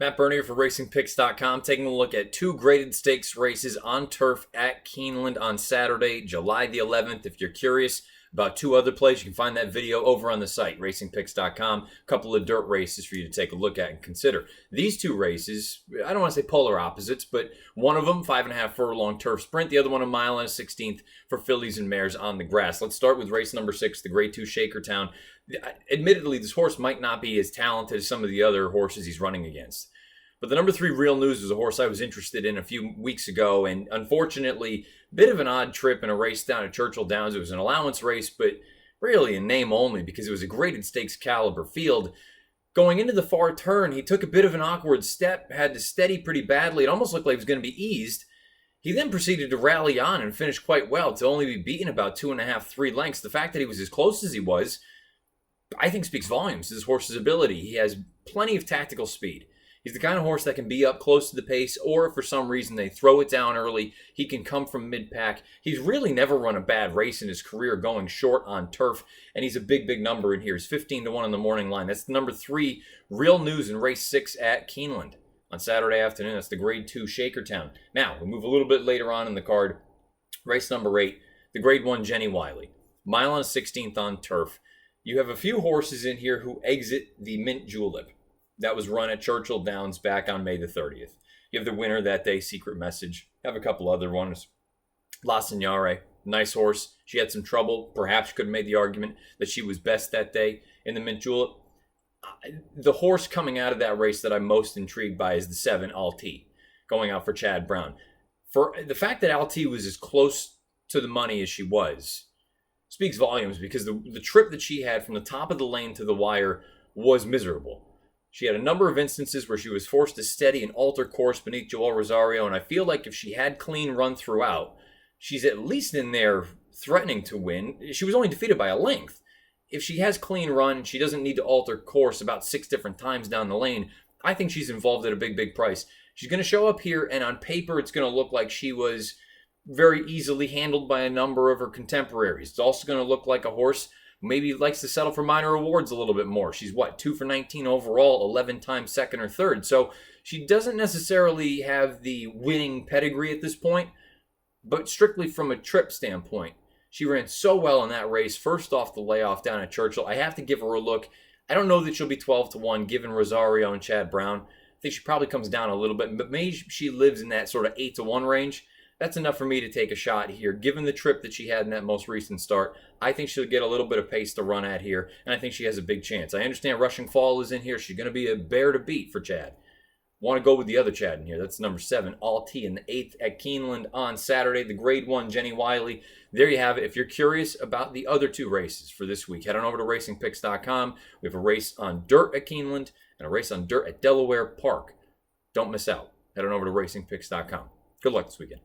Matt Bernier for RacingPicks.com, taking a look at two graded stakes races on turf at Keeneland on Saturday, July the 11th. If you're curious about two other plays, you can find that video over on the site, RacingPicks.com. A couple of dirt races for you to take a look at and consider. These two races, I don't want to say polar opposites, but one of them, 5.5 furlong turf sprint, the other one a mile and a 16th for fillies and mares on the grass. Let's start with race number 6, the Grade 2 Shakertown. Admittedly, this horse might not be as talented as some of the other horses he's running against. But the number 3 Real News is a horse I was interested in a few weeks ago, and unfortunately, bit of an odd trip in a race down at Churchill Downs. It was an allowance race, but really in name only because it was a graded stakes caliber field. Going into the far turn, he took a bit of an awkward step, had to steady pretty badly. It almost looked like he was going to be eased. He then proceeded to rally on and finish quite well to only be beaten about 2.5, 3 lengths. The fact that he was as close as he was, I think speaks volumes to this horse's ability. He has plenty of tactical speed. He's the kind of horse that can be up close to the pace, or if for some reason they throw it down early, he can come from mid-pack. He's really never run a bad race in his career going short on turf, and he's a big, big number in here. He's 15-1 on the morning line. That's the number 3 Real News in race 6 at Keeneland on Saturday afternoon. That's the Grade 2 Shakertown. Now, we'll move a little bit later on in the card. Race number 8, the Grade 1 Jenny Wiley. Mile and a 16th on turf. You have a few horses in here who exit the Mint Julep. That was run at Churchill Downs back on May the 30th. You have the winner that day, Secret Message. You have a couple other ones. La Signare, nice horse. She had some trouble. Perhaps could have made the argument that she was best that day in the Mint Julep. The horse coming out of that race that I'm most intrigued by is the 7, Alti, going out for Chad Brown. For the fact that Alti was as close to the money as she was speaks volumes, because the trip that she had from the top of the lane to the wire was miserable. She had a number of instances where she was forced to steady and alter course beneath Joel Rosario, and I feel like if she had clean run throughout, she's at least in there threatening to win. She was only defeated by a length. If she has clean run, she doesn't need to alter course about 6 different times down the lane. I think she's involved at a big, big price. She's going to show up here, and on paper, it's going to look like she was very easily handled by a number of her contemporaries. It's also going to look like a horse maybe likes to settle for minor awards a little bit more. She's 2 for 19 overall, 11 times second or third. So she doesn't necessarily have the winning pedigree at this point, but strictly from a trip standpoint, she ran so well in that race, first off the layoff down at Churchill. I have to give her a look. I don't know that she'll be 12-1 given Rosario and Chad Brown. I think she probably comes down a little bit, but maybe she lives in that sort of 8-1 range. That's enough for me to take a shot here. Given the trip that she had in that most recent start, I think she'll get a little bit of pace to run at here, and I think she has a big chance. I understand Rushing Fall is in here. She's going to be a bear to beat for Chad. Want to go with the other Chad in here. That's number 7, Alti, in the 8th at Keeneland on Saturday. The Grade 1 Jenny Wiley. There you have it. If you're curious about the other 2 races for this week, head on over to RacingPicks.com. We have a race on dirt at Keeneland and a race on dirt at Delaware Park. Don't miss out. Head on over to RacingPicks.com. Good luck this weekend.